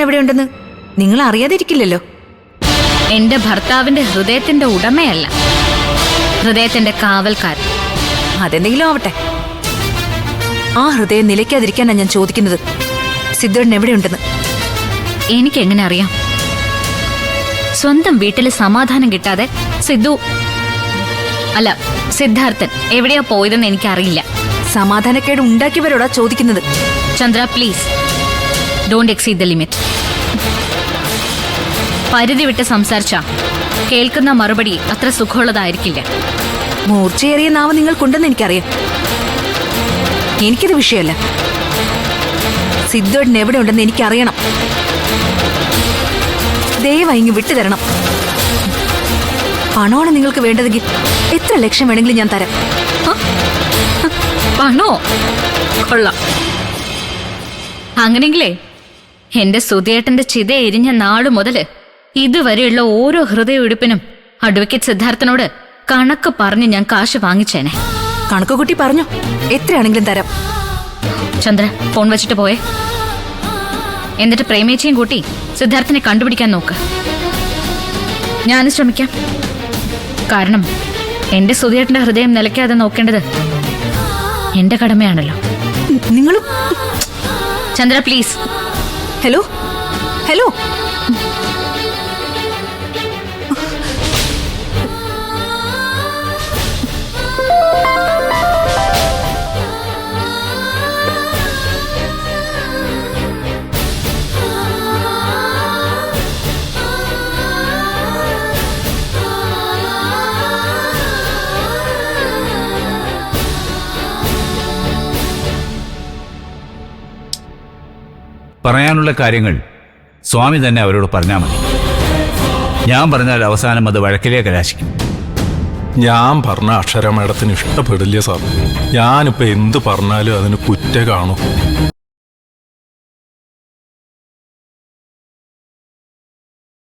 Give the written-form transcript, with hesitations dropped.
എവിടെയുണ്ടെന്ന് നിങ്ങൾ അറിയാതിരിക്കില്ലല്ലോ. എന്റെ ഭർത്താവിന്റെ ഹൃദയത്തിന്റെ ഉടമയല്ല, ഹൃദയത്തിന്റെ കാവൽക്കാരൻ. അതെന്തെങ്കിലും ആവട്ടെ, ആ ഹൃദയം നിലയ്ക്കാതിരിക്കാനാണ് ഞാൻ ചോദിക്കുന്നത്. സിദ്ധുവേട്ടൻ എവിടെയുണ്ടെന്ന് എനിക്കെങ്ങനെ അറിയാം? സ്വന്തം വീട്ടില് സമാധാനം കിട്ടാതെ സിദ്ധാർത്ഥൻ എവിടെയാ പോയതെന്ന് എനിക്കറിയില്ല. സമാധാനക്കേട് ഉണ്ടാക്കിയവരോടാ ചോദിക്കുന്നത്. Chandra, please don't exceed the limit. പരിധി വിട്ട് സംസാരിച്ച കേൾക്കുന്ന മറുപടി അത്ര സുഖമുള്ളതായിരിക്കില്ല. മൂർച്ചയേറിയ നാവ് നിങ്ങൾക്കുണ്ടെന്ന് എനിക്കറിയാം. എനിക്കത് വിഷയമല്ല. സിദ്ധുവേട്ടൻ എവിടെയുണ്ടെന്ന് എനിക്കറിയണം. ദയവായി ഇങ്ങ് വിട്ടുതരണം. പണമാണ് നിങ്ങൾക്ക് വേണ്ടതെങ്കിൽ എത്ര ലക്ഷം വേണമെങ്കിലും ഞാൻ തരാം. പണോ? കൊള്ളാം. അങ്ങനെങ്കിലേ എന്റെ സുധിയേട്ടന്റെ ചിത എരിഞ്ഞ നാളു മുതല് ഇതുവരെയുള്ള ഓരോ ഹൃദയമിടിപ്പിനും അഡ്വക്കേറ്റ് സിദ്ധാർത്ഥനോട് കണക്ക് പറഞ്ഞ് ഞാൻ കാശ് വാങ്ങിച്ചേനെ. കണക്ക് കൂട്ടി പറഞ്ഞു, എത്രയാണെങ്കിലും തരാം. ചന്ദ്ര, ഫോൺ വെച്ചിട്ട് പോയേ. എന്നിട്ട് പ്രേമേച്ചിയും കൂട്ടി സിദ്ധാർത്ഥനെ കണ്ടുപിടിക്കാൻ നോക്ക്. ഞാനും ശ്രമിക്കാം. കാരണം എന്റെ സുധിയേട്ടന്റെ ഹൃദയം നിലയ്ക്കാതെ നോക്കേണ്ടത് എന്റെ കടമയാണല്ലോ. നിങ്ങളും ചന്ദ്ര, പ്ലീസ്. ഹലോ ഹലോ, പറയാനുള്ള കാര്യങ്ങൾ സ്വാമി തന്നെ അവരോട് പറഞ്ഞാൽ മതി. ഞാൻ പറഞ്ഞാൽ അവസാനം അത് വഴക്കിലേ കലാശിക്കും. ഞാൻ പറഞ്ഞ അക്ഷര മേഡത്തിന് ഇഷ്ടപ്പെടില്ല സാർ. ഞാനിപ്പോൾ എന്ത് പറഞ്ഞാലും അതിന് കുറ്റ കാണും.